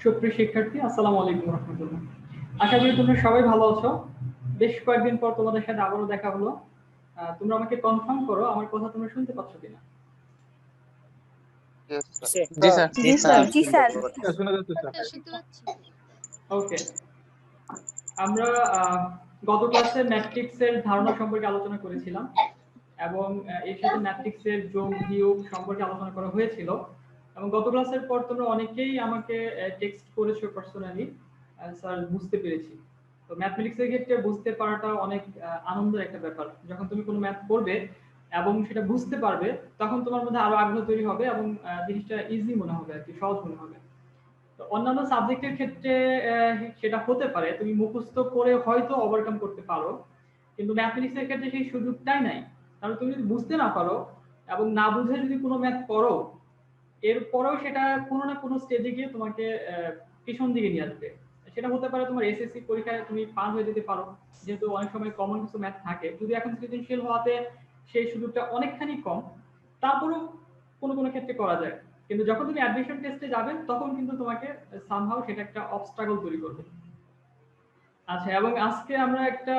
সুপ্রিয় শিক্ষার্থী, আসসালামু আলাইকুম রহমতুল্লাহ। আশা করি তোমরা সবাই ভালো আছো। বেশ কয়েকদিন পর তোমাদের সাথে আবারও দেখা হলো। তোমরা আমাকে কনফার্ম করো আমার কথা তোমরা শুনতে পাচ্ছ কিনা। Yes, sir. জি স্যার। জি স্যার। জি স্যার। শোনা যাচ্ছে স্যার। শুনতে পাচ্ছি। ওকে, আমরা গত ক্লাসে ম্যাট্রিক্সের ধারণা সম্পর্কে আলোচনা করেছিলাম এবং এর সাথে ম্যাট্রিক্সের যোগ বিয়োগ সম্পর্কে আলোচনা করা হয়েছিল। এবং গত ক্লাসের পর তোমরা অনেকেই আমাকে টেক্সট করেছো পার্সোনালি, স্যার বুঝতে পেরেছি। তো ম্যাথমেটিক্সের ক্ষেত্রে বুঝতে পারাটা অনেক আনন্দের একটা ব্যাপার। যখন তুমি কোনো ম্যাথ করবে এবং সেটা বুঝতে পারবে, তখন তোমার মধ্যে আরো আগ্রহ তৈরি হবে এবং জিনিসটা ইজি মনে হবে আর কি, সহজ মনে হবে। তো অন্যান্য সাবজেক্টের ক্ষেত্রে সেটা হতে পারে তুমি মুখস্থ করে হয়তো ওভারকাম করতে পারো, কিন্তু ম্যাথমেটিক্সের ক্ষেত্রে সেই সুযোগটাই নাই। কারণ তুমি যদি বুঝতে না পারো এবং না বুঝে যদি কোনো ম্যাথ করো, এরপরেও সেটা কোনো না কোনো স্টেজে গিয়ে তোমাকে পিছন দিকে নিয়ে আসবে। সেটা হতে পারে তোমার এসএসসি পরীক্ষায় তুমি পার হয়ে যেতে পারো, যেহেতু অনেক সময় কমন কিছু ম্যাথ থাকে, যদি এখন সৃজনশীল হওয়াতে সেই সুযোগটা অনেকখানি কম, তারপরেও কোনো কোনো ক্ষেত্রে করা যায়। কিন্তু যখন তুমি অ্যাডমিশন টেস্টে যাবে তখন কিন্তু তোমাকে সামহাউ সেটা একটা অবস্ট্রাগল তৈরি করবে। আচ্ছা, এবং আজকে আমরা একটা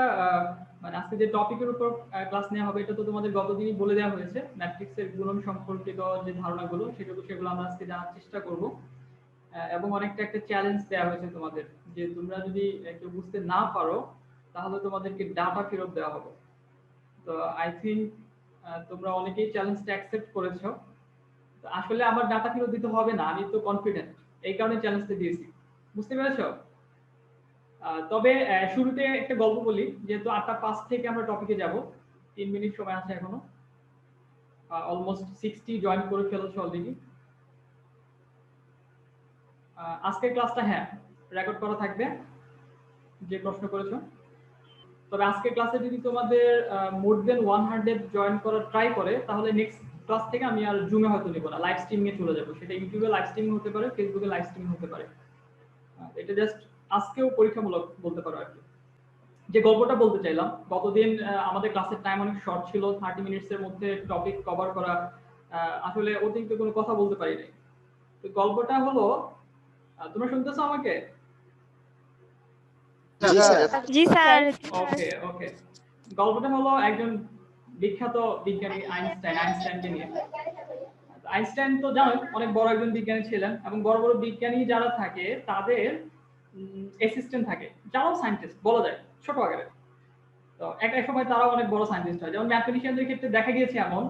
মানে আজকে যে টপিকের উপর ক্লাস নেওয়া হবে এটা তো তোমাদের গতদিনই বলে দেওয়া হয়েছে। ম্যাট্রিক্সের গুণন সম্পর্কিত যে ধারণাগুলো সেগুলো আমরা আজকে জানার চেষ্টা করব। এবং অনেকটা একটা চ্যালেঞ্জ দেওয়া হয়েছে তোমাদের, যে তোমরা যদি একটু বুঝতে না পারো তাহলে তোমাদেরকে ডাটা ফেরত দেওয়া হবে। তো আই থিঙ্ক তোমরা অনেকেই চ্যালেঞ্জটা অ্যাকসেপ্ট করেছো। তো আসলে আমার ডাটা ফেরত দিতে হবে না, আমি তো কনফিডেন্ট, এই কারণে চ্যালেঞ্জটা দিয়েছি। বুঝতে পেরেছো? তবে শুরুতে একটা গল্প বলি, যেহেতু 8:05 থেকে আমরা টপিকে যাব, 3 মিনিট সময় আছে এখনো। অলমোস্ট 60 জয়েন করে ফেলেছে অলরেডি। আজকের ক্লাসটা হ্যাঁ রেকর্ড করা থাকবে, যে প্রশ্ন করেছো। তবে আজকের ক্লাসে যদি তোমাদের মোর দেন 100 জয়েন করার ট্রাই করে, তাহলে নেক্সট ক্লাস থেকে আমি আর জুমে হয়তো নেব না, লাইভ স্ট্রিমিং এ চলে যাব। সেটা ইউটিউবে লাইভ স্ট্রিমিং হতে পারে, ফেসবুকে লাইভ স্ট্রিমিং হতে পারে। এটা জাস্ট আজকেও পরীক্ষামূলক বলতে পারো আর কি। যে গল্পটা বলতে চাইলাম, গতদিন আমাদের ক্লাসের টাইম অনেক শর্ট ছিল, 30 মিনিটসের মধ্যে টপিক কভার করা আসলে অতিরিক্ত কোনো কথা বলতে পারি নাই। তো গল্পটা হলো, তোমরা শুনতেছো আমাকে? জি স্যার। জি স্যার। ওকে ওকে, গল্পটা হলো একজন বিখ্যাত বিজ্ঞানী আইনস্টাইনকে নিয়ে। আইনস্টাইন তো জানো অনেক বড় একজন বিজ্ঞানী ছিলেন, এবং বড় বড় বিজ্ঞানী যারা থাকে তাদের অ্যাসিস্ট্যান্ট থাকে, যারাও সায়েন্টিস্ট বলা যায় ছোট আকারে। তো একটা সময় তারাও অনেক বড় সায়েন্টিস্ট হয়। যেমন ম্যাথমেটিশিয়ানদের ক্ষেত্রে দেখা গিয়েছে এমন,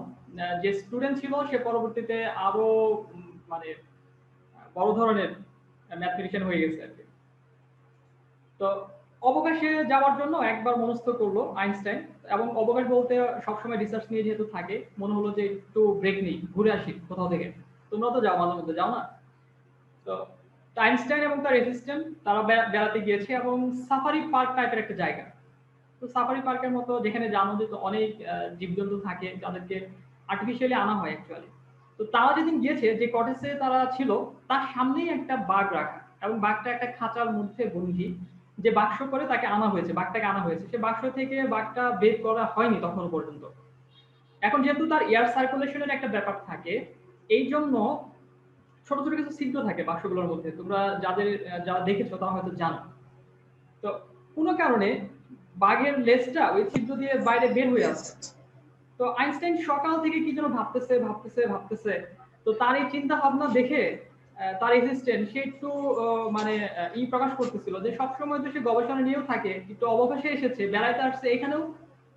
যে স্টুডেন্ট ছিল সে পরবর্তীতে আরো মানে বড় ধরনের ম্যাথমেটিশিয়ান হয়ে গেছে আর কি। তো অবকাশে যাওয়ার জন্য একবার মনস্থ করলো আইনস্টাইন, এবং অবকাশ বলতে সবসময় রিসার্চ নিয়ে যেহেতু থাকে, মনে হলো যে একটু ব্রেক নিই, ঘুরে আসি কোথাও থেকে। তোমরা তো যাও, মাঝে মধ্যে যাও না? তো আইনস্টাইন এবং তার অ্যাসিস্ট্যান্ট তারা বেড়াতে গিয়েছে, এবং সাফারি পার্ক টাইপের একটা জায়গা। তো সাফারি পার্কের মতো, যেখানে জানো যে অনেক জীবজন্তু থাকে যাদেরকে আর্টিফিশিয়ালি আনা হয় অ্যাকচুয়ালি। তো তারা যেদিন গিয়েছে, যে কটেজে তারা ছিল তার সামনেই একটা বাঘ রাখা, এবং বাঘটা একটা খাঁচার মধ্যে বন্দী, যে বাক্স করে তাকে আনা হয়েছে, বাঘটাকে আনা হয়েছে। সে বাক্স থেকে বাঘটা বের করা হয়নি তখন পর্যন্ত। এখন যেহেতু তার এয়ার সার্কুলেশনের একটা ব্যাপার থাকে, এই জন্য ছোট ছোট কিছু ছিদ্র থাকে বাক্সগুলোর মধ্যে। তোমরা যারা দেখেছো তারা হয়তো জানো। তো কোনো কারণে বাঘের লেজটা ওই ছিদ্র দিয়ে বাইরে বের হয়ে আসছে। তো আইনস্টাইন সকাল থেকে কি যেন ভাবতেছে। তো তার এই চিন্তা ভাবনা দেখে তার অ্যাসিস্ট্যান্ট সে একটু মানে প্রকাশ করতেছিল যে সবসময় তো সে গবেষণা নিয়েও থাকে, একটু অবকাশে এসেছে, বেড়াইতে আসছে, এখানেও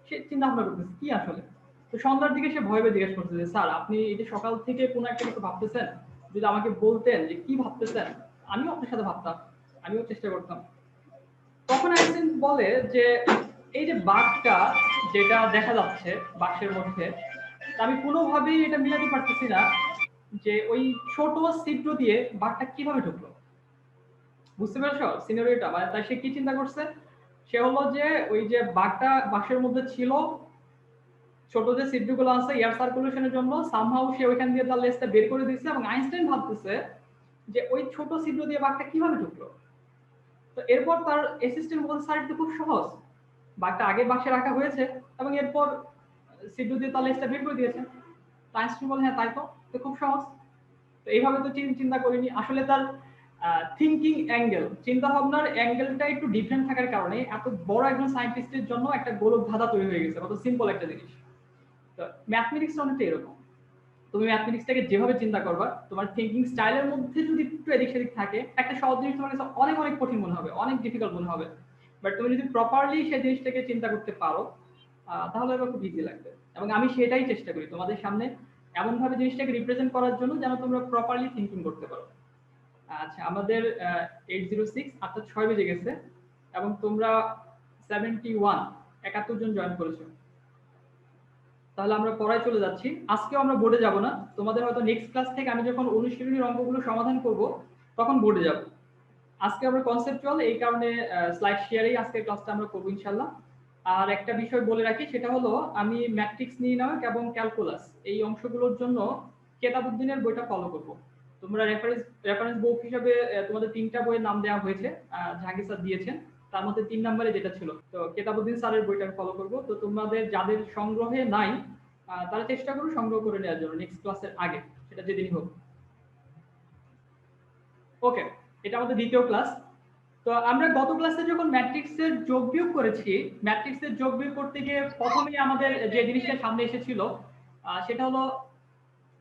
সে চিন্তা ভাবনা করতেছে কি আসলে। তো সন্ধ্যার দিকে সে ভয় পেয়ে জিজ্ঞেস করছে যে স্যার, আপনি এই যে সকাল থেকে কোনো একটা কিছু ভাবতেছেন, যদি আমাকে বলতেন যে কি ভাবতেছেন, আমিও আপনার সাথে ভাবতাম, আমিও চেষ্টা করতাম। তখন আইনস্টাইন বলে যে এই যে বাঘটা যেটা দেখা যাচ্ছে বাক্সের মধ্যে, আমি কোনোভাবেই এটা মিলাতে পারতেছি না যে ওই ছোট ছিদ্র দিয়ে বাঘটা কিভাবে ঢুকলো। বুঝতে পেরেছো সিনারিওটা? মানে তাই সে কি চিন্তা করছে, সে হলো যে ওই যে বাঘটা বাক্সের মধ্যে ছিল, ছোট যে ছিদ্রগুলো আছে এয়ার সার্কুলেশনের জন্য, সামহাউ সে ওইখান দিয়ে তার লেজটা বের করে দিয়েছে, এবং আইনস্টাইন ভাবতেছে যে ওই ছোট ছিদ্র দিয়ে বাঘটা কিভাবে ঢুকলো। তো এরপর তার অ্যাসিস্ট্যান্ট বলছে স্যার এটা খুব সহজ, বাঘটা আগে বাক্সে রাখা হয়েছে এবং এরপর ছিদ্র দিয়ে তার লেজটা বের করে দিয়েছে। আইনস্টাইন বলে হ্যাঁ তাই তো, খুব সহজ। তো এইভাবে তো চিন্তা করিনি আসলে। তার থিঙ্কিং অ্যাঙ্গেল, চিন্তা ভাবনার অ্যাঙ্গেলটা একটু ডিফারেন্ট থাকার কারণে এত বড় একজন সায়েন্টিস্টের জন্য একটা গোলক ধাঁধা তৈরি হয়ে গেছে, কত সিম্পল একটা জিনিস। তো ম্যাথমেটিক্স অনেকটা এরকম, তুমি ম্যাথমেটিক্সটাকে যেভাবে চিন্তা করবা, তোমার থিঙ্কিং স্টাইলের মধ্যে যদি একটু এদিক সেদিক থাকে, একটা সহজ জিনিস তোমার কাছে অনেক অনেক কঠিন মনে হবে, অনেক ডিফিকাল্ট মনে হবে। বাট তুমি যদি প্রপারলি সেই জিনিসটাকে চিন্তা করতে পারো, তাহলে এবার খুব ইজি লাগবে। এবং আমি সেটাই চেষ্টা করি তোমাদের সামনে এমন ভাবে জিনিসটাকে রিপ্রেজেন্ট করার জন্য যেন তোমরা প্রপারলি থিঙ্কিং করতে পারো। আচ্ছা, আমাদের 806 আটটা 6 বেজে গেছে এবং তোমরা 71 জন জয়েন করেছো। তাহলে আমরা পড়ায় চলে যাচ্ছি। আজকেও আমরা বোর্ডে যাব না, তোমাদের হয়তো নেক্সট ক্লাস থেকে আমি যখন অনুশীলনীর অঙ্কগুলো সমাধান করব তখন বোর্ডে যাব। আজকে আমরা কনসেপচুয়াল, এই কারণে স্লাইড শেয়ারেই আজকে ক্লাসটা আমরা করব ইনশাআল্লাহ। আর একটা বিষয় বলে রাখি, সেটা হলো আমি ম্যাট্রিক্স নির্ণায়ক এবং ক্যালকুলাস এই অংশগুলোর জন্য কেতাবউদ্দিনের বইটা ফলো করব। তোমরা রেফারেন্স বুক হিসেবে তোমাদের 3টা বইয়ের নাম দেওয়া হয়েছে, জাহাঙ্গীর স্যার দিয়েছেন, তার মধ্যে 3 নম্বরে যেটা ছিল, তো কেতাবউদ্দিন স্যারের বইটা ফলো করব। তো তোমাদের যাদের সংগ্রহে নাই তারা চেষ্টা করো সংগ্রহ করে নেওয়ার জন্য নেক্সট ক্লাসের আগে, সেটা যেদিনই হোক। ওকে, এটা আমাদের দ্বিতীয় ক্লাস। তো আমরা গত ক্লাসে যখন ম্যাট্রিক্সের যোগ বিয়োগ করেছি, ম্যাট্রিক্সের যোগ বিয়োগ করতে গিয়ে প্রথমেই আমাদের যে জিনিসটা সামনে এসেছিল সেটা হলো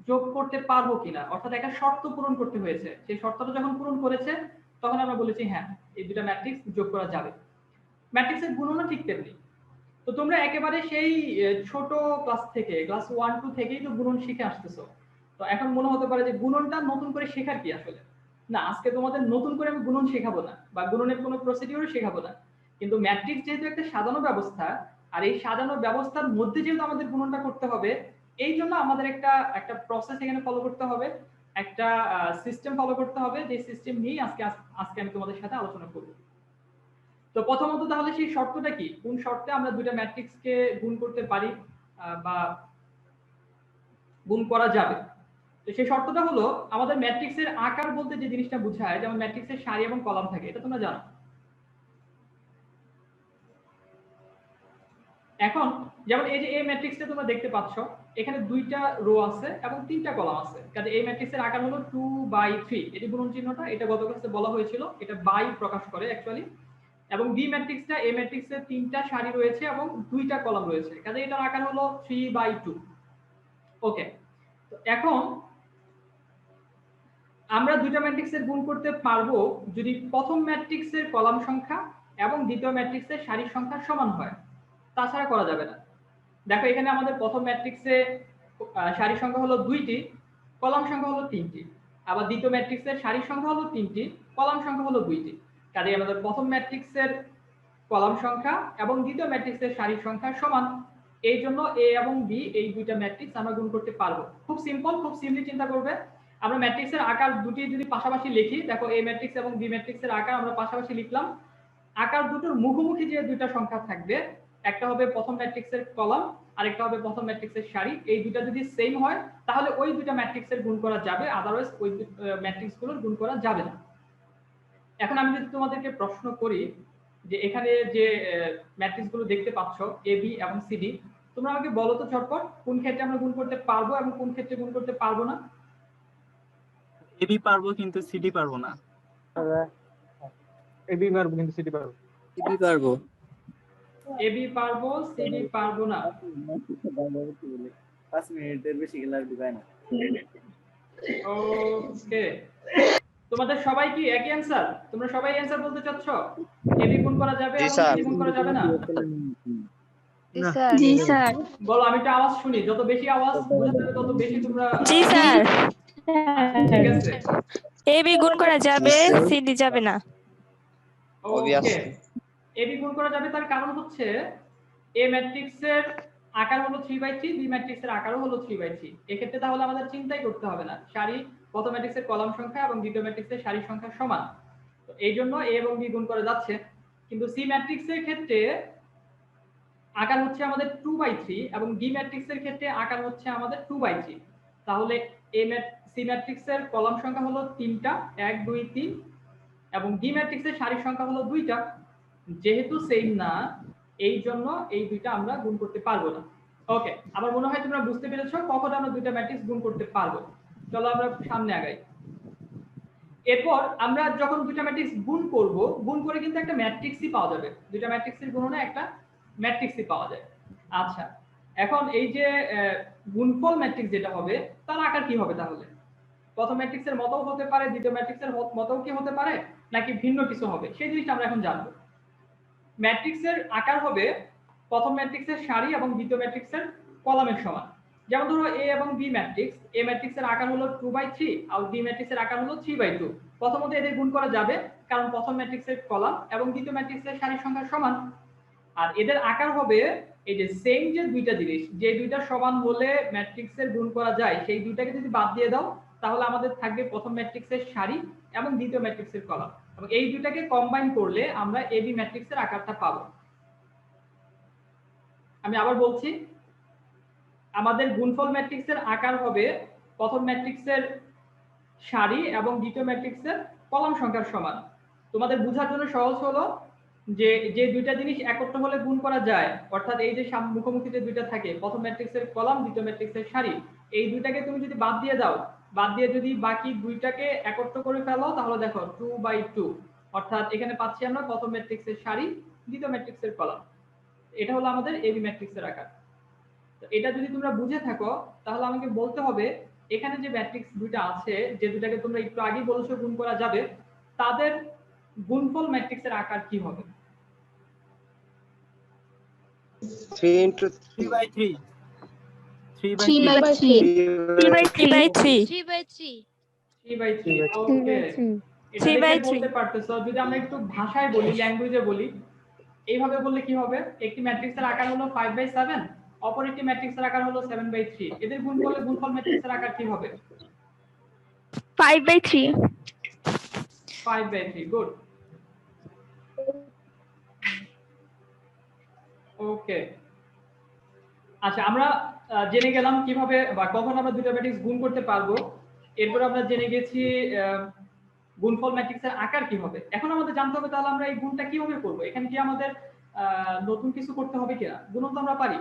যোগ করতে পারবো কিনা, অর্থাৎ একটা শর্ত পূরণ করতে হয়েছে। সেই শর্তটা যখন পূরণ করেছে তখন আমরা বলেছি হ্যাঁ, এই দুটো ম্যাট্রিক্স যোগ করা যাবে। ম্যাট্রিক্সের গুণনও ঠিক তেমনি। তো তোমরা একেবারে সেই ছোট ক্লাস থেকে, ক্লাস 1-2 থেকেই তো গুণন শিখে আসতেছো। তো এখন মনে হতে পারে যে গুণনটা নতুন করে শেখার কি আসলে? না, আজকে তোমাদের নতুন করে আমি গুণন শেখাবো না, বা গুণনের কোনো প্রসিডিউরও শেখাবো না। কিন্তু ম্যাট্রিক্স যেহেতু একটা সাজানো ব্যবস্থা, আর এই সাজানো ব্যবস্থার মধ্যে যেহেতু আমাদের গুণনটা করতে হবে, এই জন্য আমাদের একটা প্রসেস এখানে ফলো করতে হবে, একটা সিস্টেম ফলো করতে হবে, যে সিস্টেম নিয়ে আজকে আমি তোমাদের সাথে আলোচনা করব। তো প্রথমত তাহলে সেই শর্তটা কি, কোন শর্তে আমরা দুটো ম্যাট্রিক্সকে গুণ করতে পারি বা গুণ করা যাবে? তো সেই শর্তটা হলো, আমাদের ম্যাট্রিক্সের আকার বলতে যে জিনিসটা বোঝায়, যেমন ম্যাট্রিক্সের সারি এবং কলাম থাকে, এটা তোমরা জানো। এখন যেমন এই যে এই ম্যাট্রিক্সটা তোমরা দেখতে পাচ্ছ, এখানে 2টা রো আছে এবং 3টা কলাম আছে, কাজে এই ম্যাট্রিক্সের আকার হলো 2/3। এটি গুণন চিহ্নটা, এটা গত ক্লাসে বলা হয়েছিল, এটা বাই প্রকাশ করে অ্যাকচুয়ালি। এবং বি ম্যাট্রিক্সটা, এই ম্যাট্রিক্সের 3টা সারি রয়েছে এবং 2টা কলাম রয়েছে, কাজে এটার আকার হলো 3/2। ওকে, তো এখন আমরা দুইটা ম্যাট্রিক্সের গুণ করতে পারবো যদি প্রথম ম্যাট্রিক্সের কলাম সংখ্যা এবং দ্বিতীয় ম্যাট্রিক্সের সারির সংখ্যা সমান হয়, তাছাড়া করা যাবে না। দেখো এখানে আমাদের প্রথম ম্যাট্রিক্সে সারির সংখ্যা হলো 2টি, কলাম সংখ্যা হলো 3টি, আবার দ্বিতীয় ম্যাট্রিক্সের সারির সংখ্যা হলো 3টি, কলাম সংখ্যা হলো 2টি। কাজেই আমাদের প্রথম ম্যাট্রিক্সের কলাম সংখ্যা এবং দ্বিতীয় ম্যাট্রিক্সের সারির সংখ্যা সমান, এই জন্য এ এবং বি এই দুইটা ম্যাট্রিক্স আমরা গুণ করতে পারবো। খুব সিম্পল, খুব সিম্পলি চিন্তা করবে। আমরা ম্যাট্রিক্সের আকার দুটি যদি পাশাপাশি লিখি, দেখো এ ম্যাট্রিক্স এবং বি ম্যাট্রিক্সের আকার আমরা পাশাপাশি লিখলাম, আকার দুটোর মুখোমুখি যে দুইটা সংখ্যা থাকবে, একটা হবে প্রথম ম্যাট্রিক্সের কলাম আর একটা হবে প্রথম ম্যাট্রিক্সের সারি, এই দুটো যদি সেম হয় তাহলে ওই দুইটা ম্যাট্রিক্সের গুণ করা যাবে, আদারওয়াইজ ওই ম্যাট্রিক্সগুলোর গুণ করা যাবে না। এখন আমি যদি তোমাদেরকে প্রশ্ন করি যে এখানে যে ম্যাট্রিক্সগুলো দেখতে পাচ্ছ এ বি এবং সিডি, তোমরা আমাকে বলো তো ঝটপট কোন ক্ষেত্রে আমরা গুণ করতে পারবো এবং কোন ক্ষেত্রে গুণ করতে পারবো না? এবি পারবো কিন্তু সিডি পারবো না। এবি পারবো কিন্তু সিডি পারবো। এবি পারবো, এবি পারবো, সিডি পারবো না। 5 মিনিটের বেশি গেলে আর দিবাই না। ওকে, তোমাদের সবাই কি একই অ্যানসার? তোমরা সবাই অ্যানসার বলতে চাচ্ছ? এবি গুণ করা যাবে এবং সিডি গুণ করা যাবে না? জি স্যার। বলো, আমি একটা আওয়াজ শুনি, যত বেশি আওয়াজ বোঝা যাবে তত বেশি তোমরা। জি স্যার। ঠিক আছে, এবি গুণ করা যাবে, সিডি যাবে না। ওকে, এবি গুণ করা যাবে, তার কারণ হচ্ছে এ ম্যাট্রিক্সের আকার হলো 3/3, বি ম্যাট্রিক্সের আকারও হলো 3/3। এক্ষেত্রে তাহলে আমাদের চিন্তাই করতে হবে না, সারি প্রথম ম্যাট্রিক্সের কলাম সংখ্যা এবং দ্বিতীয় ম্যাট্রিক্সের সারির সংখ্যা সমান, তো এই জন্য এ এবং বি গুণ করা যাচ্ছে। কিন্তু সি ম্যাট্রিক্সের ক্ষেত্রে আকার হচ্ছে আমাদের 2/3 এবং ডি ম্যাট্রিক্সের ক্ষেত্রে আকার হচ্ছে আমাদের 2/3। তাহলে সি ম্যাট্রিক্সের কলাম সংখ্যা হলো 3টা, 1 2 3, এবং ডি ম্যাট্রিক্সের সারির সংখ্যা হলো 2টা। যেহেতু সেম না, এই জন্য এই দুইটা আমরা গুণ করতে পারবো না। ওকে, আমার মনে হয় তোমরা বুঝতে পেরেছো কখন আমরা দুইটা ম্যাট্রিক্স গুণ করতে পারবো। চলো আমরা সামনে আগাই। এরপর আমরা যখন দুইটা ম্যাট্রিক্স গুণ করব, গুণ করে কিন্তু একটা ম্যাট্রিক্সই পাওয়া যাবে। দুইটা ম্যাট্রিক্সের গুণনে একটা ম্যাট্রিক্সই পাওয়া যায়। আচ্ছা, এখন এই যে গুণফল ম্যাট্রিক্স যেটা হবে তার আকার কি হবে তাহলে? প্রথম ম্যাট্রিক্সের মতও হতে পারে, দ্বিতীয় ম্যাট্রিক্সের মতও কি হতে পারে, নাকি ভিন্ন কিছু হবে, সেই জিনিসটা আমরা এখন জানবো। ম্যাট্রিক্সের আকার হবে প্রথম ম্যাট্রিক্সের সারি এবং দ্বিতীয় ম্যাট্রিক্সের কলামের সমান। যেমন ধরো এ এবং বি ম্যাট্রিক্স, এ ম্যাট্রিক্সের আকার হলো 2/3 আর বি ম্যাট্রিক্সের আকার হলো 3/2। প্রথমত এদের গুণ করা যাবে কারণ প্রথম ম্যাট্রিক্সের কলাম এবং দ্বিতীয় ম্যাট্রিক্সের সারির সংখ্যা সমান। আর এদের আকার হবে এই যে সেম যে দুইটা জিনিস, যে দুইটা সমান হলে ম্যাট্রিক্সের গুণ করা যায়, সেই দুইটাকে যদি বাদ দিয়ে দাও তাহলে আমাদের থাকবে প্রথম ম্যাট্রিক্সের সারি এবং দ্বিতীয় ম্যাট্রিক্সের কলাম, এবং এই দুইটাকে কম্বাইন করলে আমরা এবি ম্যাট্রিক্সের আকারটা পাবো। আমি আবার বলছি, আমাদের গুণফল ম্যাট্রিক্সের আকার হবে প্রথম ম্যাট্রিক্সের সারি এবং দ্বিতীয় ম্যাট্রিক্সের কলাম সংখ্যার সমান। তোমাদের বোঝার জন্য সহজ হলো যে যে দুইটা জিনিস একত্র হলে গুণ করা যায়, অর্থাৎ এই যে মুখোমুখি যে দুইটা থাকে, প্রথম ম্যাট্রিক্সের কলাম দ্বিতীয় ম্যাট্রিক্সের সারি, এই দুইটাকে তুমি যদি বাদ দিয়ে দাও, বাদ দিয়ে যদি বাকি দুইটাকে একত্র করে ফেলো তাহলে দেখো 2/2, অর্থাৎ এখানে পাচ্ছি আমরা প্রথম ম্যাট্রিক্সের সারি দ্বিতীয় ম্যাট্রিক্সের কলাম। এটা হলো আমাদের এবি ম্যাট্রিক্সের আকার। তো এটা যদি তোমরা বুঝে থাকো তাহলে আমাকে বলতে হবে এখানে যে ম্যাট্রিক্স দুইটা আছে, যে দুইটাকে তোমরা একটু আগেই বলেছো গুণ করা যাবে, তাদের গুণফল ম্যাট্রিক্সের আকার কি হবে? 3 into 3/3 3/3 3/3। ওকে, এটা দেখে বলতে পারতেছো। যদি আমরা একটু ভাষায় বলি, ল্যাঙ্গুয়েজে বলি, এইভাবে বললে কি হবে? একটি ম্যাট্রিক্সের আকার হলো 5/7, অপর একটি ম্যাট্রিক্সের আকার হলো 7/3। এদের গুণ করলে গুণফল ম্যাট্রিক্সের আকার কি হবে? 5/3 5/3। গুড। ওকে, আচ্ছা, আমরা জেনে গেলাম কিভাবে বা কখন আমরা দুটো ম্যাট্রিক্স গুণ করতে পারবো। এরপর আমরা জেনে গেছি গুণফল ম্যাট্রিক্সের আকার কি হবে। এখন আমাদের জানতে হবে তাহলে আমরা এই গুণটা কিভাবে করব। এখানে কি আমাদের নতুন কিছু করতে হবে কিনা? গুণন তো আমরা পারি।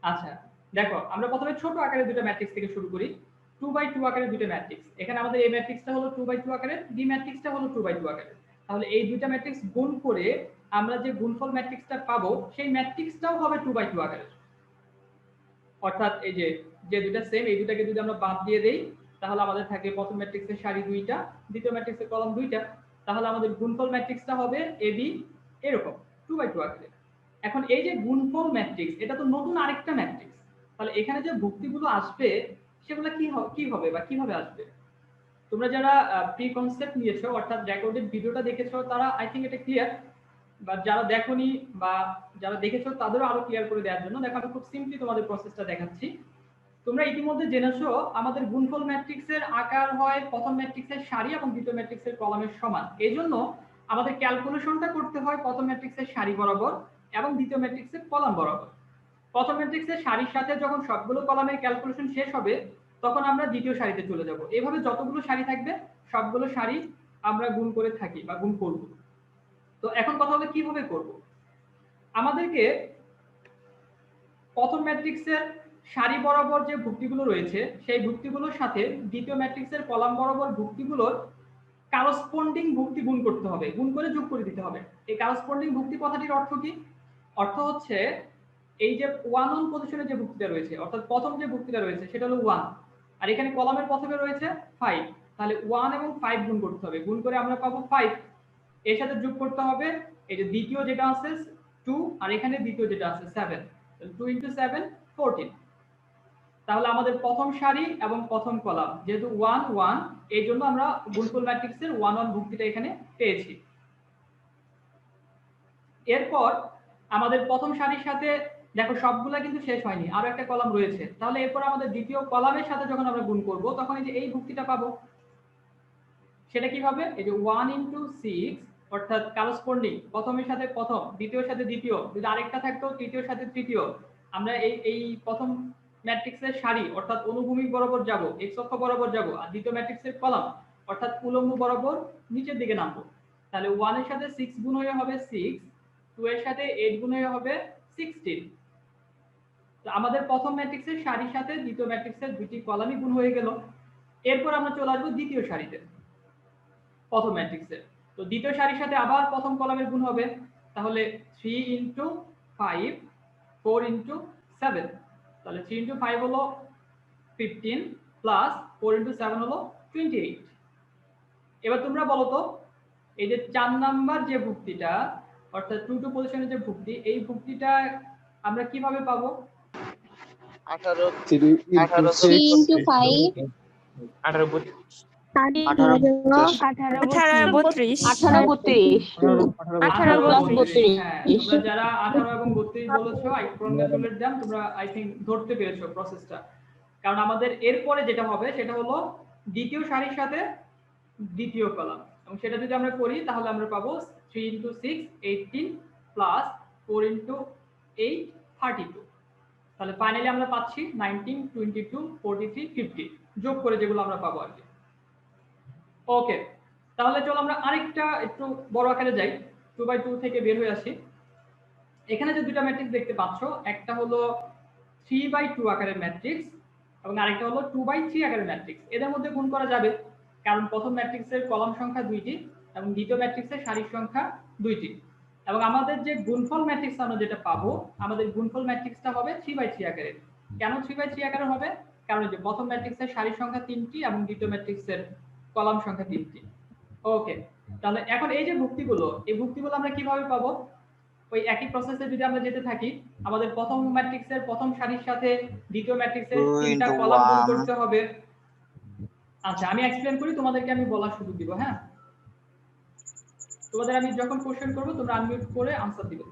আচ্ছা, দেখো, আমরা প্রথমে ছোট আকারের দুটো ম্যাট্রিক্স থেকে শুরু করি। 2/2 আকারের দুটো ম্যাট্রিক্স। এখানে আমাদের এই ম্যাট্রিক্সটা হলো 2/2 আকারের, বি ম্যাট্রিক্সটা হলো 2/2 আকারের। তাহলে এই দুইটা ম্যাট্রিক্স গুণ করে আমরা যে গুণফল ম্যাট্রিক্সটা পাবো সেই ম্যাট্রিক্সটাও হবে 2/2 আকারের। অর্থাৎ এই যে যে দুইটা সেম, এই দুটাকে যদি আমরা বাদ দিয়ে দেই তাহলে আমাদের থাকে প্রথম ম্যাট্রিক্সের সারি দুইটা, দ্বিতীয় ম্যাট্রিক্সের কলাম দুইটা। তাহলে আমাদের গুণফল ম্যাট্রিক্সটা হবে এবি এরকম 2/2 আকারের। এখন এই যে গুণফল ম্যাট্রিক্স, এটা তো নতুন আরেকটা ম্যাট্রিক্স। তাহলে এখানে যে ভুক্তিগুলো আসবে সেগুলো কি হবে বা কিভাবে আসবে? তোমরা যারা প্রি কনসেপ্ট নিয়েছো, অর্থাৎ রেকর্ডেড ভিডিওটা দেখেছো, তারা আই থিংক এটা ক্লিয়ার। বা যারা দেখোনি বা যারা দেখেছো তাদেরও আরো ক্লিয়ার করে দেওয়ার জন্য দেখো আমি খুব সিম্পলি তোমাদের প্রসেসটা দেখাচ্ছি। তোমরা ইতিমধ্যে জেনেছো আমাদের গুণফল ম্যাট্রিক্সের আকার হয় প্রথম ম্যাট্রিক্সের সারি এবং দ্বিতীয় ম্যাট্রিক্সের কলামের সমান। এজন্য আমাদের ক্যালকুলেশনটা করতে হয় প্রথম ম্যাট্রিক্সের সারি বরাবর এবং দ্বিতীয় ম্যাট্রিক্সের কলাম বরাবর। প্রথম ম্যাট্রিক্সের সারির সাথে যখন সবগুলো কলামের ক্যালকুলেশন শেষ হবে তখন আমরা দ্বিতীয় সারিতে চলে যাব। এভাবে যতগুলো সারি থাকবে সবগুলো সারি আমরা গুণ করে থাকি বা গুণ করব। তো এখন কথা হলো কিভাবে করব। আমাদেরকে প্রথম ম্যাট্রিক্সের সারি বরাবর যে ভুক্তিগুলো রয়েছে সেই ভুক্তিগুলোর সাথে দ্বিতীয় ম্যাট্রিক্সের কলাম বরাবর ভুক্তিগুলোর কারসপন্ডিং ভুক্তি গুণ করতে হবে, গুণ করে যোগ করে দিতে হবে। এই কারসপন্ডিং ভুক্তি কথাটির অর্থ কি? অর্থ হচ্ছে এই যে 1 অন পজিশনে যে ভুক্তিটা রয়েছে, অর্থাৎ প্রথম যে ভুক্তিটা রয়েছে সেটা হলো 1, আর এখানে কলামের প্রথমে রয়েছে 5। তাহলে 1 এবং 5 গুণ করতে হবে, গুণ করে আমরা পাবো 5। এর সাথে যোগ করতে হবে এই যে দ্বিতীয় যেটা আছে 2 আর এখানে দ্বিতীয় যেটা আছে 7। 2 × 7 14। তাহলে আমাদের প্রথম সারি এবং প্রথম কলাম যেহেতু 1 1, এই জন্য আমরা গুণফল ম্যাট্রিক্সের 1 অন ভুক্তিটা এখানে পেয়েছি। এরপর আমাদের প্রথম সারির সাথে দেখো সবগুলা কিন্তু শেষ হয়নি, আরো একটা কলাম রয়েছে। তাহলে এরপর আমাদের দ্বিতীয় কলামের সাথে যখন আমরা গুণ করব তখন এই যে এই ভুক্তিটা পাবো। সেটা কি হবে? এই যে 1 × 6, অর্থাৎ কারসপন্ডিং প্রথমের সাথে প্রথম, দ্বিতীয়র সাথে দ্বিতীয়, যদি আরেকটা থাকতো তৃতীয়র সাথে তৃতীয়, আমরা এই প্রথম ম্যাট্রিক্সের সারি অর্থাৎ অনুভূমিক বরাবর যাব, এক্স অক্ষ বরাবর যাব, আর দ্বিতীয় ম্যাট্রিক্সের কলাম অর্থাৎ উলম্ব বরাবর নিচের দিকে নামবো। তাহলে 1 এর সাথে 6 গুণ হয়ে হবে 6, 2 এর সাথে 8 গুণ হয়ে হবে 16। তো আমাদের প্রথম ম্যাট্রিক্সের সারির সাথে দ্বিতীয় ম্যাট্রিক্সের দুটি কলামই গুণ হয়ে গেল। এরপর আমরা চলে আসবো দ্বিতীয় সারিতে। প্রথম ম্যাট্রিক্সের। তো দ্বিতীয় সারির সাথে আবার প্রথম কলামের গুণ হবে, তাহলে 3 × 5 4 × 7, তাহলে 3 × 5 হলো 15 প্লাস 4 × 7 হলো 28। এবার তোমরা বলো তো এই যে 4 নাম্বার যে ভুক্তিটা অর্থাৎ 2 টু পজিশনের যে ভুক্তি, এই ভুক্তিটা আমরা কিভাবে পাবো? 18 3 × 5 18 32 হ্যাঁ, তোমরা যারা 18 এবং 32 বলেছো, আই কংগ্রাচুলেট দেম, তোমরা আই থিংক ধরতে পেরেছো প্রসেসটা। কারণ আমাদের এরপরে যেটা হবে সেটা হলো দ্বিতীয় সারির সাথে দ্বিতীয় কলাম, এবং সেটা যদি আমরা করি তাহলে আমরা পাবো 3 × 6 18 প্লাস 4 × 8 32। তাহলে ফাইনালি আমরা পাচ্ছি 19 22 43 50 যোগ করে যেগুলো আমরা পাবো আর কি। ওকে, তাহলে চলো আমরা আরেকটা একটু বড় আকারে যাই, 2/2 থেকে বের হয়ে আসি। এখানে যে দুটো ম্যাট্রিক্স দেখতে পাচ্ছ, একটা হলো 3/2 আকারের ম্যাট্রিক্স এবং আরেকটা হলো 2/3 আকারের ম্যাট্রিক্স। এদের মধ্যে গুণ করা যাবে, কারণ প্রথম ম্যাট্রিক্সের কলাম সংখ্যা 2টি এবং দ্বিতীয় ম্যাট্রিক্সের সারির সংখ্যা 2টি। এবং আমাদের যে গুণফল ম্যাট্রিক্স আমরা যেটা পাবো, আমাদের গুণফল ম্যাট্রিক্সটা হবে 3/3 আকারের। কেন 3/3 আকারের হবে? কারণ যে প্রথম ম্যাট্রিক্সের সারির সংখ্যা 3টি এবং দ্বিতীয় ম্যাট্রিক্সের কলাম সংখ্যা 3টি। ওকে, তাহলে এখন এই যে ভুক্তিগুলো, এই ভুক্তিগুলো আমরা কিভাবে পাবো? ওই একই প্রসেসে যদি আমরা যেতে থাকি, আমাদের প্রথম ম্যাট্রিক্সের প্রথম সারির সাথে দ্বিতীয় ম্যাট্রিক্সের 3টা কলাম গুণ করতে হবে। আচ্ছা, আমি এক্সপ্লেইন করি, তোমাদেরকে আমি বলার সুযোগ দিব। হ্যাঁ, তোমাদের আমি যখন কোশ্চেন করব তোমরা আনমিউট করে आंसर দিবে।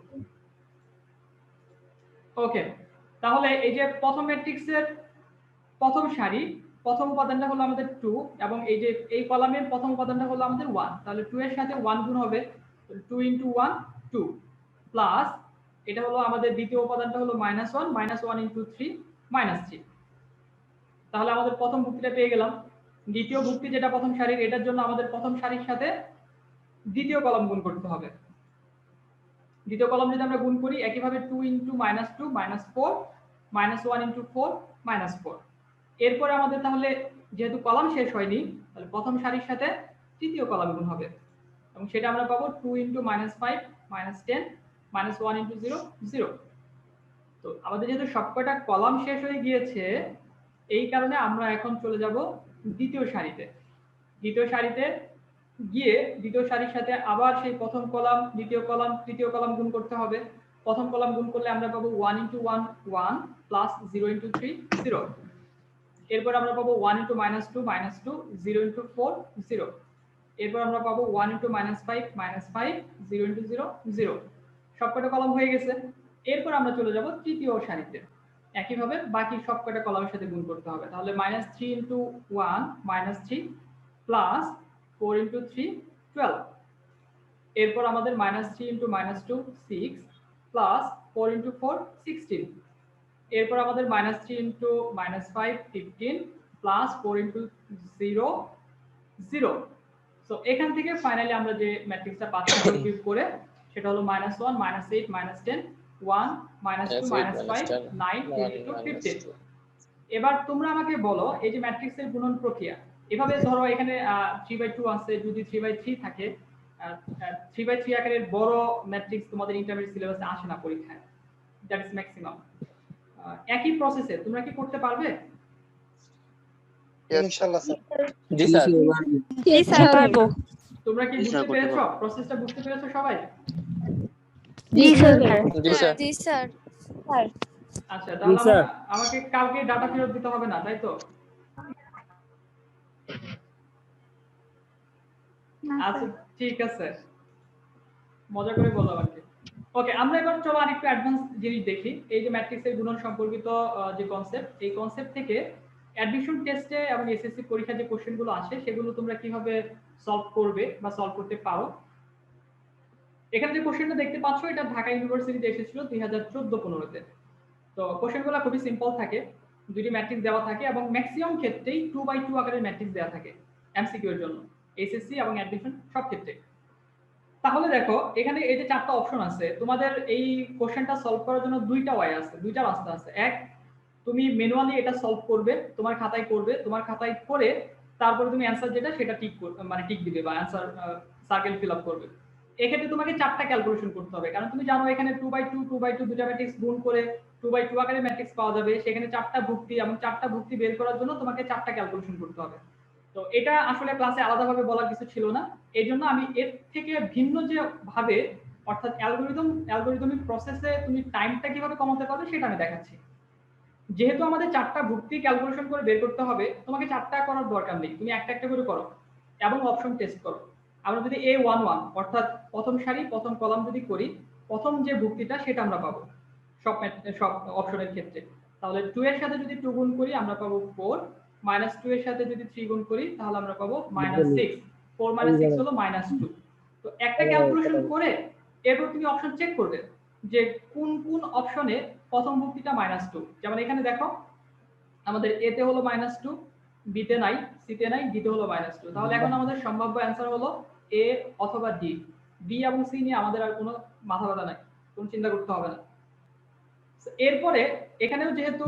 ওকে, তাহলে এই যে প্রথম ম্যাট্রিক্সের প্রথম সারি, প্রথম উপাদানটা হলো আমাদের 2 এবং এই যে এই কলামের প্রথম উপাদানটা হলো আমাদের 1, তাহলে 2 এর সাথে 1 গুণ হবে, 2 × 1 2 প্লাস এটা হলো আমাদের দ্বিতীয় উপাদানটা হলো -1 -1 × 3 -3। তাহলে আমাদের প্রথম ভুক্তিটা পেয়ে গেলাম। দ্বিতীয় ভুক্তি যেটা প্রথম সারির, এটার জন্য আমাদের প্রথম সারির সাথে দ্বিতীয় কলাম গুণ করতে হবে। দ্বিতীয় কলাম যদি আমরা গুণ করি একইভাবে 2 × -2 -4 -1 × 4 -4। এরপরে আমাদের তাহলে যেহেতু কলাম শেষ হয়নি, তাহলে প্রথম সারির সাথে তৃতীয় কলাম গুণ হবে এবং সেটা আমরা পাবো 2 × -5 -10 -1 × 0 0। তো আমাদের যেহেতু সবকটা কলাম শেষ হয়ে গিয়েছে, এই কারণে আমরা এখন চলে যাব দ্বিতীয় সারিতে। দ্বিতীয় সারিতে গিয়ে দ্বিতীয় সারির সাথে আবার সেই প্রথম কলাম, দ্বিতীয় কলাম, তৃতীয় কলাম গুণ করতে হবে। প্রথম কলাম গুণ করলে আমরা পাবো 1 × 1 1 প্লাস 0 × 3 0। এরপর আমরা পাবো 1 × -2 -2 0 × 4 0। এরপর আমরা পাবো 1 × -5 -5 0 × 0 0। সবকটা কলাম হয়ে গেছে। এরপর আমরা চলে যাব তৃতীয় সারিতে। একইভাবে বাকি সবকটা কলামের সাথে গুণ করতে হবে। তাহলে -3 × 1 -3 প্লাস 4 × 3 12। এরপর আমাদের -3 × -2 6 প্লাস 4 × 4 16। এরপর আমাদের -3 × -5 15 প্লাস 4 × 0 0। সো এখান থেকে ফাইনালি আমরা যে ম্যাট্রিক্সটা পাচ্ছি কিউব করে, সেটা হলো -1 -8 -10 1 -2 -5 9 22 15। এবার তোমরা আমাকে বলো এই যে ম্যাট্রিক্সের গুণন প্রক্রিয়া, এভাবে ধরো এখানে 3/2 আছে, যদি 3/3 থাকে, 3/3 আকারের বড় ম্যাট্রিক্স তোমাদের ইন্টারমিডিয়েট সিলেবাসে আসে না পরীক্ষায়, দ্যাট ইজ ম্যাক্সিমাম। একই প্রসেসে তোমরা কি করতে পারবে? ইনশাআল্লাহ স্যার। জি স্যার। জি স্যার, পারবো। তোমরা কি বুঝতে পেরেছো? প্রসেসটা বুঝতে পেরেছো সবাই? জি স্যার। জি স্যার। আচ্ছা, তাহলে আমাকে কাউকে ডাটা ফেরত দিতে হবে না, তাই তো? আচ্ছা, ঠিক আছে, মজা করে বললাম আর কি। ওকে, আমরা এবার চলো আরেকটু অ্যাডভান্স জিনিস দেখি। এই যে ম্যাট্রিক্সের গুণন সম্পর্কিত যে কনসেপ্ট, এই কনসেপ্ট থেকে অ্যাডমিশন টেস্টে এবং এসএসসি পরীক্ষার যে কোশ্চেনগুলো আসে সেগুলো তোমরা কিভাবে সলভ করবে বা সলভ করতে পারো। এখানে যে কোশ্চেনটা দেখতে পাচ্ছ, এটা ঢাকা ইউনিভার্সিটিতে এসেছিল 2014-15-তে। তো কোশ্চেনগুলো খুবই সিম্পল থাকে, দুটি ম্যাট্রিক্স দেওয়া থাকে এবং ম্যাক্সিমাম ক্ষেত্রেই 2/2 আকারের ম্যাট্রিক্স দেওয়া থাকে এমসিকিউ এর জন্য, এসএসসি এবং অ্যাডমিশন সব ক্ষেত্রে। তাহলে দেখো এখানে এই যে চারটা অপশন আছে, তোমাদের এই কোশ্চেনটা সলভ করার জন্য দুইটা ওয়ে আছে, দুইটা রাস্তা আছে। এক, তুমি ম্যানুয়ালি এটা সলভ করবে, তোমার খাতায় করবে, তোমার খাতায় করে তারপরে তুমি অ্যানসার যেটা সেটা মানে টিক দিবে বা অ্যানসার সার্কেল ফিল আপ করবে। এক্ষেত্রে তোমাকে 4টা ক্যালকুলেশন করতে হবে, কারণ তুমি জানো এখানে 2/2 2/2 দুটো ম্যাট্রিক্স গুণ করে 2/2 আকারে ম্যাট্রিক্স পাওয়া যাবে, সেখানে 4টা ভুক্তি এবং 4টা ভুক্তি বের করার জন্য তোমাকে 4টা ক্যালকুলেশন করতে হবে। তো এটা আসলে ক্লাসে আলাদাভাবে বলার কিছু ছিল না, এই জন্য আমি এর থেকে ভিন্ন যে ভাবে অর্থাৎ অ্যালগরিদমিক প্রসেসে তুমি টাইমটা কিভাবে কমাতে পারবে সেটা আমি দেখাচ্ছি। যেহেতু আমাদের 4টা ভুক্তি ক্যালকুলেশন করে বের করতে হবে, তোমাকে 4টা করার দরকার নেই, তুমি একটা একটা করে করো এবং অপশন টেস্ট করো। আমরা যদি A11 অর্থাৎ প্রথম সারি প্রথম কলাম যদি করি, প্রথম যে ভুক্তিটা সেটা আমরা পাবো সব অপশনের ক্ষেত্রে। তাহলে 2 এর সাথে যদি 2 গুণ করি আমরা পাবো 4, -2 এর সাথে যদি 3 গুণ করি তাহলে আমরা পাবো -6, 4 - 6 হলো -2। তো একটা ক্যালকুলেশন করে এরপর তুমি অপশন চেক করবে যে কোন কোন অপশনে প্রথম ভুক্তিটা -2। যেমন এখানে দেখো আমাদের এ তে হলো -2, বি তে নাই, সি তে নাই, ডি তে হলো -2। তাহলে এখন আমাদের সম্ভাব্য অ্যানসার হলো এ অথবা ডি। বি এবং সি নিয়ে আমাদের আর কোনো মাথা ব্যথা নাই, কোনো চিন্তা করতে হবে না। এরপরে এখানেও যেহেতু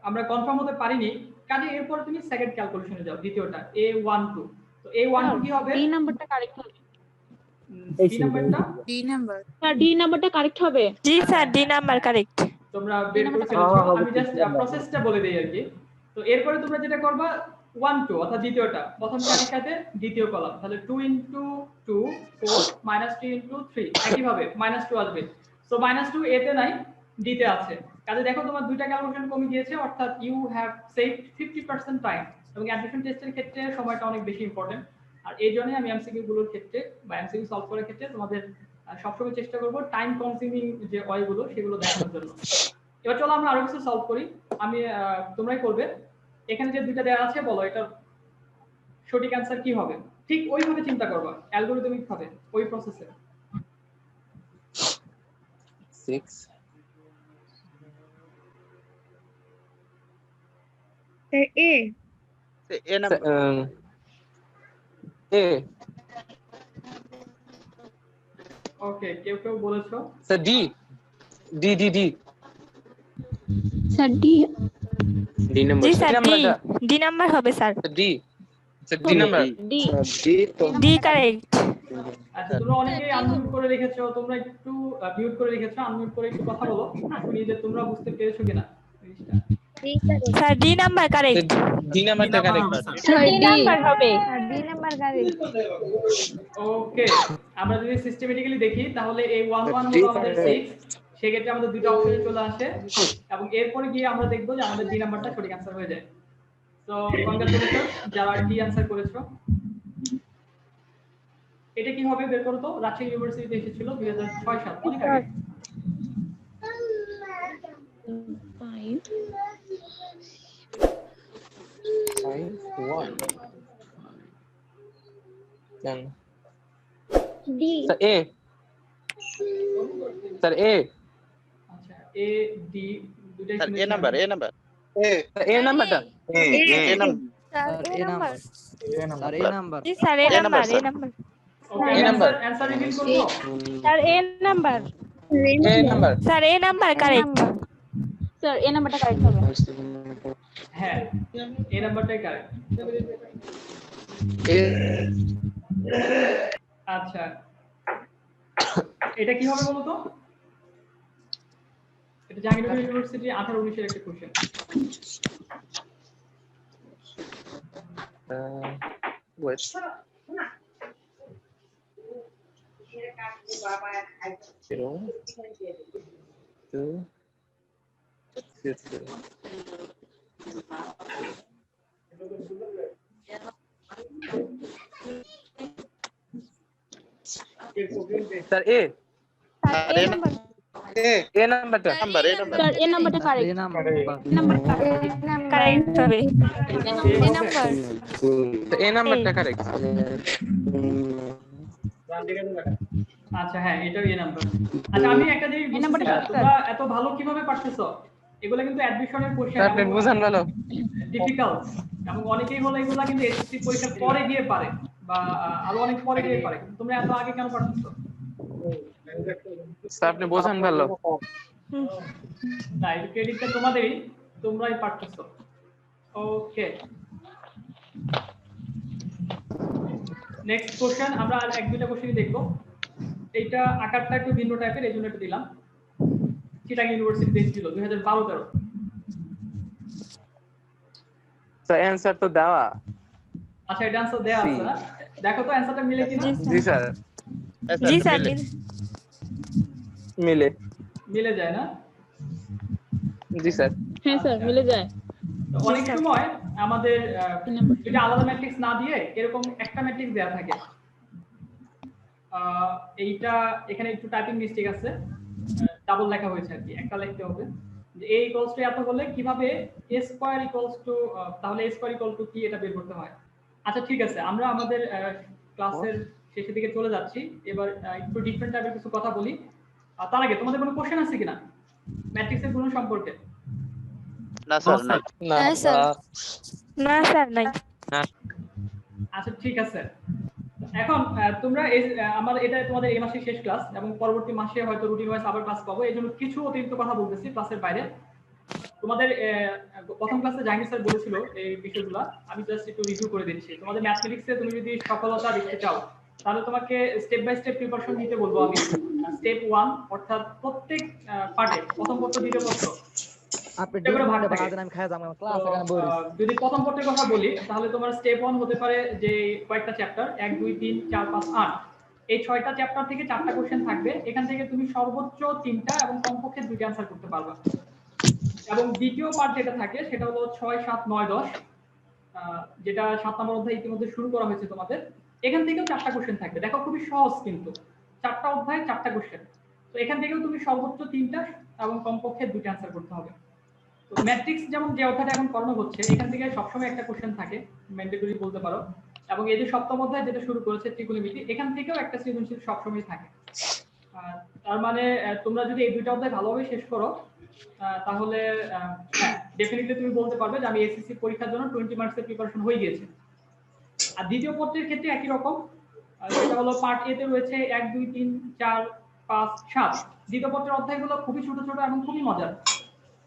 আমরা কনফার্ম হতে পারিনি, কাজে এরপরে তুমি সেকেন্ড ক্যালকুলেশনে যাও, দ্বিতীয়টা A12। তো A12 কি হবে? ডি নাম্বারটা কারেক্ট হবে। ডি নাম্বারটা স্যার ডি নাম্বারটা কারেক্ট হবে। জি স্যার, ডি নাম্বার কারেক্ট। তোমরা বের করে ফেলেছো, আমি জাস্ট প্রসেসটা বলে দেই আর কি। তো এরপরে তোমরা যেটা করবা 1 2 অর্থাৎ দ্বিতীয়টা প্রথম সারির সাথে দ্বিতীয় কলাম, তাহলে 2 * 2 4 -3 * 3 একই ভাবে -2 আসবে। সো -2 এ তে নাই, ডি তে আছে। কাজে দেখো তোমার দুইটা ক্যালকুলেশন কমে গিয়েছে, অর্থাৎ ইউ হ্যাভ সেভড 50% টাইম। এবং অ্যাডমিশন টেস্টের ক্ষেত্রে সময়টা অনেক বেশি ইম্পর্টেন্ট, আর এই জন্যই আমি এমসিকিউ গুলোর ক্ষেত্রে বা এমসিকিউ সলভ করার ক্ষেত্রে তোমাদের সবসময় চেষ্টা করব টাইম কনজিউমিং যে ওয়েগুলো সেগুলো দেখানোর জন্য। এবার চলো আমরা আরো কিছু সলভ করি, আমি তোমরাই করবে। এখানে যে দুইটা দেওয়া আছে বলো এটা সঠিক অ্যানসার কি হবে, ঠিক ওইভাবে চিন্তা করবা অ্যালগরিদমিক ভাবে ওই প্রসেসে। 6 এ এ নাম্বার এ ওকে, কেউ কেউ বলেছো sir D D D D sir D D number জি স্যার, ডি নাম্বার হবে sir. D sir D number D D correct. আচ্ছা, তোমরা অনেকেই আনমিউট করে রেখেছো, তোমরা একটু মিউট করে রেখেছো, আনমিউট করে একটু কথা বলো, শুনি যে তোমরা বুঝতে পেরেছো কিনা জিনিসটা। Sir D number correct. D নাম্বারটা কারেক্ট স্যার ডি নাম্বার হবে। D number correct. ওকে, আমরা যদি সিস্টেমেটিক্যালি দেখি তাহলে এই 11 হলো আমাদের 6, সেক্ষেত্রে আমাদের দুটো অপশনে চলে আসে এবং এরপরে গিয়ে আমরা দেখবো যে আমাদের ডি নাম্বারটা সঠিক অ্যানসার হয়ে যায়। সো কংগ্রাচুলেশন যারা ডি অ্যানসার করেছো। এটা কি হবে বের করো তো, রাজশাহী ইউনিভার্সিটিতে এসেছিল 2006 সাল, অনেক আগে। 1 10 ডি স্যার এ স্যার এ আচ্ছা, এ ডি দুটাই স্যার শুনেছি এ নাম্বার আমি। এ নাম্বার এ নাম্বারটা এ নাম্বার স্যার এ নাম্বার। স্যার এ নাম্বার জি স্যার, এ এ নাম্বার, নাম্বার, এ নাম্বার। ওকে, এ নাম্বার। অ্যানসার রিভিল করব। স্যার এ নাম্বার। এ নাম্বার স্যার এ নাম্বার কারেক্ট। স্যার এ নাম্বারটা কারেক্ট হবে। হ্যাঁ, এই নাম্বারটাই কারেক্ট। এ আচ্ছা, এটা কি হবে বলো তো? এটা জাহাঙ্গীরনগর ইউনিভার্সিটি 18-19 এর একটা কোশ্চেন। ওয়েট 0 2 6 স্যার এ স্যার এ নাম্বার। এ নাম্বারটা নাম্বার এ নাম্বার স্যার এ নাম্বারটা কারেক্ট। এ নাম্বার নাম্বার কারেক্ট হবে। এ নাম্বার এ নাম্বারটা কারেক্ট আচ্ছা হ্যাঁ, এটাও এই নাম্বার। আচ্ছা, আমি একটা জিনিস এই নাম্বারটা বুঝতেছি না, কারেক্ট। তোমরা এত ভালো কিভাবে পারতেছো? এগুলা কিন্তু অ্যাডমিশনের কোশ্চেন, আপনি বুঝান ভালো ডিফিকাল্ট, এবং অনেকেই হলো এগুলা কিন্তু এসএসসি পরীক্ষার পরে গিয়ে পারে বা আরো অনেক পরে গিয়ে পারে, কিন্তু তোমরা এত আগে কেন পারতেছো? স্যার আপনি বোঝান ভালো না, এই ক্রেডিটটা তোমাদেরই, তোমরাই পারতেছো। ওকে, নেক্সট কোশ্চেন আমরা আর এক দুইটা কোশ্চেনই দেখবো। এইটা আকারটা একটু ভিন্ন টাইপের, এই জন্য একটু দিলাম। চিটাং ইউনিভার্সিটি ছিল 2012-13। স্যার অ্যানসার তো দেওয়া। আচ্ছা, এটা आंसर দেয়া আছে না? দেখো তো অ্যানসারটা মিলে কিনা। জি স্যার জি স্যার মিলে। মিলে যায় না? জি স্যার হ্যাঁ স্যার মিলে যায়। তো অনেক সময় আমাদের এটা আলাদা ম্যাট্রিক্স না দিয়ে এরকম একটা ম্যাট্রিক্স দেয়া থাকে। এইটা এখানে একটু টাইপিং মিস্টেক আছে, ডাবল লেখা হয়েছে আর কি, একটা লিখতে হবে যে a ইকুয়ালস টু এত হলে কিভাবে a স্কয়ার ইকুয়ালস টু, তাহলে a স্কয়ার ইকুয়াল টু কি এটা বের করতে হয়। আচ্ছা ঠিক আছে, আমরা আমাদের ক্লাসের শেষের দিকে চলে যাচ্ছি। এবার একটু ডিফারেন্ট টাইপের কিছু কথা বলি। তার আগে তোমাদের কোনো কোশ্চেন আছে কিনা ম্যাট্রিক্সের গুণ সম্পর্কে? না স্যার নাই। হ্যাঁ স্যার না স্যার নাই। আচ্ছা ঠিক আছে, এখন তোমরা আমার এটা তোমাদের এই মাসের শেষ ক্লাস এবং পরবর্তী মাসে হয়তো রুটিন ওয়াইজ আবার ক্লাস পাবো, এজন্য কিছু অতিরিক্ত কথা বলতেছি ক্লাসের বাইরে। তোমাদের প্রথম ক্লাসে জাহাঙ্গীর স্যার বলেছিল এই বিষয়গুলো, আমি জাস্ট একটু রিভিউ করে দিচ্ছি। তোমাদের ম্যাথমেটিক্সে তুমি যদি সফলতা দেখতে চাও তাহলে তোমাকে স্টেপ বাই স্টেপ প্রিপারেশন নিতে বলবো আমি। স্টেপ 1 অর্থাৎ প্রত্যেক পার্টে প্রথম পত্র দ্বিতীয় পত্র যদি প্রথম পত্রের কথা বলি তাহলে তোমার স্টেপ 1 হতে পারে যে কয়েকটা চ্যাপ্টার 1 2 3 4 5 8, এই 6টা চ্যাপ্টার থেকে 4টা কোশ্চেন থাকবে। এখান থেকে তুমি সর্বোচ্চ 3টা এবং কমপক্ষে 2টা आंसर করতে পারবে। এবং দ্বিতীয় পার্ট যেটা থাকে সেটা হলো 6 7 9 10, যেটা 7 নম্বর অধ্যায় ইতিমধ্যে শুরু করা হয়েছে তোমাদের। এখান থেকেও 4টা কোশ্চেন থাকবে। দেখো খুবই সহজ, কিন্তু 4টা অধ্যায় 4টা কোশ্চেন, তো এখান থেকেও তুমি সর্বোচ্চ 3টা এবং কমপক্ষে 2টা आंसर করতে হবে। তো ম্যাট্রিক্স যেমন যে অধ্যায়টা এখন করানো হচ্ছে এখান থেকে সবসময় একটা কোশ্চেন থাকে, ম্যান্ডেটরি বলতে পারো। এবং এই যে সপ্তম অধ্যায় যেটা শুরু করেছে ত্রিকোণমিতি, এখান থেকেও একটা সৃজনশীল সবসময় থাকে। তার মানে তোমরা যদি এই দুইটা অধ্যায় ভালোভাবে শেষ করো তাহলে হ্যাঁ ডেফিনেটলি তুমি বলতে পারবে যে আমি এসএসসি পরীক্ষার জন্য 20 মার্কসের প্রিপারেশন হয়ে গিয়েছে। আর দ্বিতীয় পত্রের ক্ষেত্রে একই রকম, সেটা হলো পার্ট এ তে রয়েছে 1 2 3 4 5 7। দ্বিতীয় পত্রের অধ্যায়গুলো খুবই ছোট ছোট এবং খুবই মজার।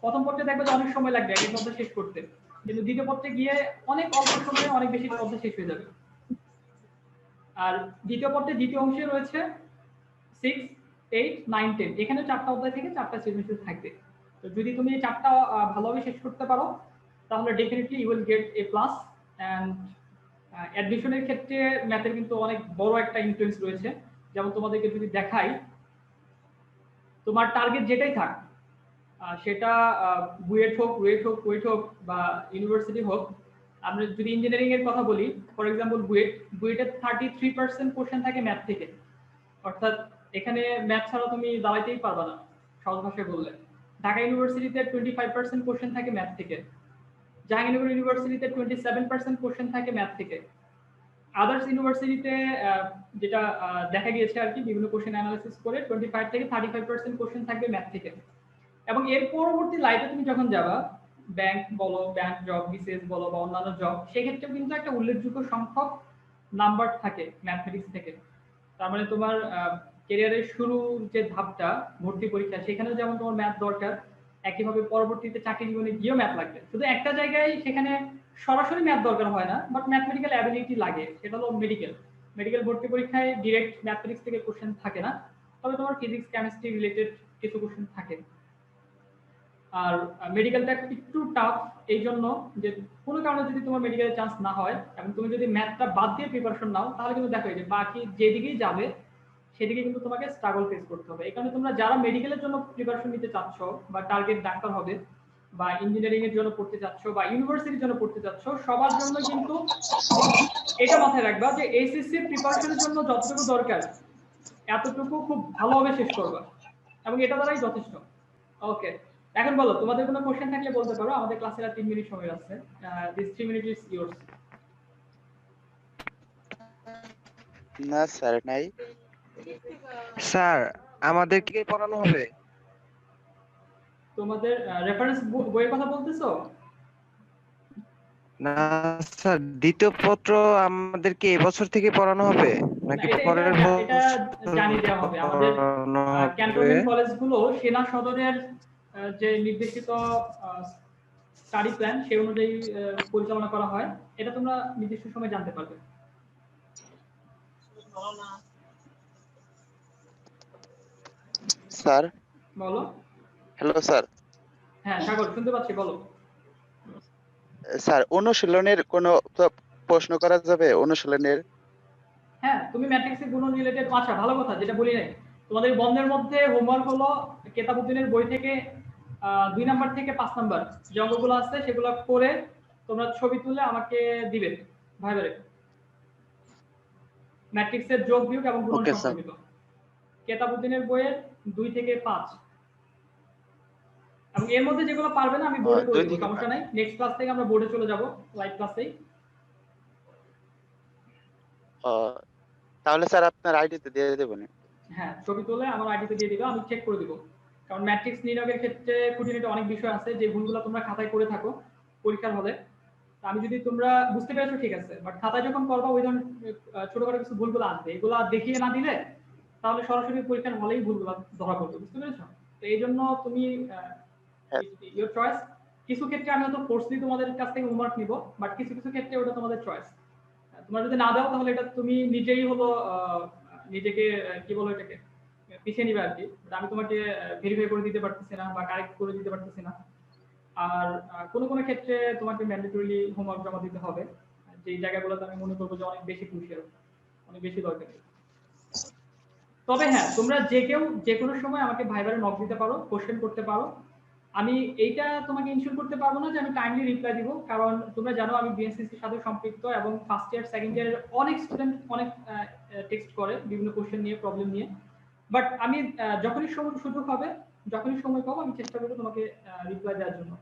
প্রথম পত্রে দেখবে যে অনেক সময় লাগবে এক অধ্যায় শেষ করতে, কিন্তু দ্বিতীয় পত্রে গিয়ে অনেক অল্প সময়ে অনেক বেশি অধ্যায় শেষ হয়ে যাবে। আর দ্বিতীয় পত্রের দ্বিতীয় অংশে রয়েছে 6 8 9 10, এখানে 4টা অধ্যায় থেকে 4টা সৃজনশীল থাকবে। তো যদি তুমি এই 4টা ভালোভাবে শেষ করতে পারো তাহলে definitely you will get A plus. And অ্যাডমিশনের ক্ষেত্রে ম্যাথের কিন্তু অনেক বড় একটা ইনফ্লুয়েন্স রয়েছে। যেমন তোমাদেরকে যদি দেখাই, তোমার টার্গেট যেটাই থাক সেটা বুয়েট হোক রুয়েট হোক কুয়েট হোক বা ইউনিভার্সিটি হোক, আমরা যদি ইঞ্জিনিয়ারিং এর কথা বলি ফর एग्जांपल বুয়েটের 33% কোশ্চেন থাকে ম্যাথ থেকে, অর্থাৎ এখানে ম্যাথ ছাড়া তুমি দাঁড়াইতেই পারবে না সহজ ভাষায় বললে। ঢাকা ইউনিভার্সিটিতে 25% কোশ্চেন থাকে ম্যাথ থেকে, জাহাঙ্গীরনগর ইউনিভার্সিটিতে 27% কোশ্চেন থাকে ম্যাথ থেকে। আদার্স ইউনিভার্সিটিতে যেটা দেখা গিয়েছে আর কি বিভিন্ন কোশ্চেন অ্যানালাইসিস করে 25 থেকে 35% কোশ্চেন থাকবে ম্যাথ থেকে। এবং এর পরবর্তী লাইফে তুমি যখন যাবা ব্যাংক বলো, ব্যাংক জব, বিসিএস বলো বা অন্যান্য জব, সেক্ষেত্রে কিন্তু একটা উল্লেখযোগ্য সংখ্যক নাম্বার থাকে ম্যাথমেটিক্স থেকে। তার মানে তোমার ক্যারিয়ারের শুরুর যে ধাপটা ভর্তি পরীক্ষা, সেখানেও যেমন তোমার ম্যাথ দরকার, একইভাবে পরবর্তীতে চাকরি জীবনে গিয়েও ম্যাথ লাগবে। শুধু একটা জায়গায় সেখানে সরাসরি ম্যাথ দরকার হয় না, বাট ম্যাথমেটিক্যাল অ্যাবিলিটি লাগে, সেটা হলো মেডিকেল ভর্তি পরীক্ষায় ডিরেক্ট ম্যাথমেটিক্স থেকে কোশ্চেন থাকে না, তবে তোমার ফিজিক্স কেমিস্ট্রি রিলেটেড কিছু কোশ্চেন থাকে। আর মেডিকেলটা একটু টাফ এই জন্য যে কোনো কারণে যদি তোমার মেডিকেলের চান্স না হয় এবং তুমি যদি ম্যাথটা বাদ দিয়ে প্রিপারেশন নাও তাহলে কিন্তু দেখো যে বাকি যেদিকেই যাবে সেদিকে কিন্তু তোমাকে স্ট্রাগল ফেস করতে হবে। এই কারণে তোমরা যারা মেডিকেলের জন্য প্রিপারেশন নিতে চাচ্ছ বা টার্গেট ডাক্তার হবে বা ইঞ্জিনিয়ারিং এর জন্য পড়তে চাচ্ছ বা ইউনিভার্সিটির জন্য পড়তে চাচ্ছ, সবার জন্য কিন্তু এটা মাথায় রাখবা যে এইচএসসি প্রিপারেশনের জন্য যতটুকু দরকার এতটুকু খুব ভালোভাবে শেষ করবা এবং এটা দ্বারাই যথেষ্ট। ওকে, এখন বলো তোমাদের কোনো কোশ্চেন থাকলে বলতে পারো, আমাদের ক্লাসের আর 3 মিনিট সময় আছে। This 3 minute is yours. না স্যার নাই। স্যার আমাদের কি পড়ানো হবে? তোমাদের রেফারেন্স বইয়ের কথা বলতেছো? না স্যার, দ্বিতীয় পত্র আমাদেরকে এবছর থেকে পড়ানো হবে নাকি পরের এটা জানিয়ে দেওয়া হবে। আমাদের ক্যান্টনমেন্ট কলেজগুলো সেনা সদরের যে নির্দেশিত স্টাডি প্ল্যান সেই অনুযায়ী পরিচালনা করা হয়, এটা তোমরা নির্দিষ্ট সময় জানতে পারবে। স্যার বলো। Hello sir. হ্যাঁ সাগর শুনতে পাচ্ছি, বলো। স্যার অনুশীলনের কোনো প্রশ্ন করা যাবে অনুশীলনের? হ্যাঁ তুমি ম্যাট্রিক্সের গুণন রিলেটেড, আচ্ছা ভালো কথা যেটা বলি নাই, তোমাদের বন্ধের মধ্যে হোমওয়ার্ক হলো কেতাবুদ্দিনের বই থেকে 2 নাম্বার থেকে 5 নাম্বার যে অঙ্কগুলো আছে সেগুলো করে তোমরা ছবি তুলে আমাকে দিবে ভাইবারে, ম্যাট্রিক্সের যোগ বিয়োগ এবং গুণন Okay, sir. সম্পর্কিত। কেতাবুদ্দিনের বইয়ের 2 থেকে 5, এবং এর মধ্যে যেগুলো পারবে না আমি বোর্ডে করে 2 দেব, থেকে সমস্যা নাই। নেক্সট ক্লাস থেকে আমরা বোর্ডে চলে যাব, লাইভ ক্লাসেই। তাহলে স্যার আপনার আইডিতে দিয়ে দেবেন? হ্যাঁ ছবি তুলে আমার আইডিতে দিয়ে দিবা, আমি চেক করে দিব। কারণ ম্যাট্রিক্স নির্ণয়ের ক্ষেত্রে খুঁটিনাটি অনেক বিষয় আছে যে ভুলগুলো তোমরা খাতায় করে থাকো পরীক্ষার হলে। তা আমি যদি তোমরা বুঝতে পেরেছো ঠিক আছে, বাট খাতায় যখন করবা ওই ধরনের ছোটখাটো কিছু ভুলগুলো আসবে, এগুলো দেখিয়ে না দিলে তাহলে সরাসরি পরীক্ষার হলেই ভুলগুলো ধরা পড়বে, বুঝতে পেরেছো? তো এই জন্য তুমি ইওর চয়েস। কিছু ক্ষেত্রে আমি হয়তো ফোর্সলি তোমাদের কাছ থেকে হোমওয়ার্ক নিব, বাট কিছু কিছু ক্ষেত্রে ওটা তোমাদের চয়েস। তোমরা যদি না দাও তাহলে এটা তুমি নিজেই হলো নিজেকে কি বলো এটাকে পিছিয়ে নিবে আর কি। But আমি তোমাকে ভেরিফাই করে দিতে পারতেছি না বা কারেক্ট করে দিতে পারতেছি না। আর কোনো কোনো ক্ষেত্রে তোমাকে ম্যান্ডেটরিলি হোমওয়ার্ক জমা দিতে হবে যেই জায়গাগুলোতে আমি মনে করবো যে অনেক বেশি ক্রুশিয়াল, অনেক বেশি দরকারি। তবে হ্যাঁ তোমরা যে কেউ যে কোনো সময় আমাকে ভাইবারে নক দিতে পারো, কোশ্চেন করতে পারো। আমি এইটা তোমাকে ইনশিওর করতে পারবো না যে আমি টাইমলি রিপ্লাই দিব, কারণ তোমরা জানো আমি বিএনসিসির সাথে সম্পৃক্ত এবং ফার্স্ট ইয়ার সেকেন্ড ইয়ারের অনেক স্টুডেন্ট অনেক টেক্সট করে বিভিন্ন কোশ্চেন নিয়ে, প্রবলেম নিয়ে। বাট আমি যখনই সুযোগ হবে, যখনই সময় পাবো আমি চেষ্টা করবো তোমাকে রিপ্লাই দেওয়ার জন্য।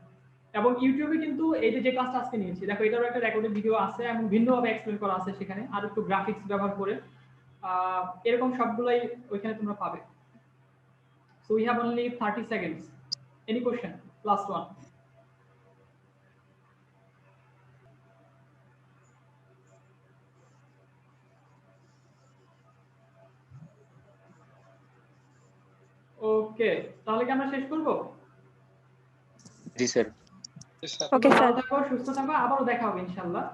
এবং ইউটিউবে কিন্তু এই যে ক্লাসটা আজকে নিয়েছি দেখো, এটারও একটা রেকর্ডেড ভিডিও আছে এবং ভিন্নভাবে এক্সপ্লেন করা আছে সেখানে, আর একটু গ্রাফিক্স ব্যবহার করে এরকম সবগুলাই ওইখানে তোমরা পাবে। So we have only 30 seconds. Any question? Last one. Okay, তাহলে কি আমরা শেষ করব? জি স্যার। Okay sir. ভালো থাকো, সুস্থ থাকো, আবারও দেখা হবে ইনশাআল্লাহ।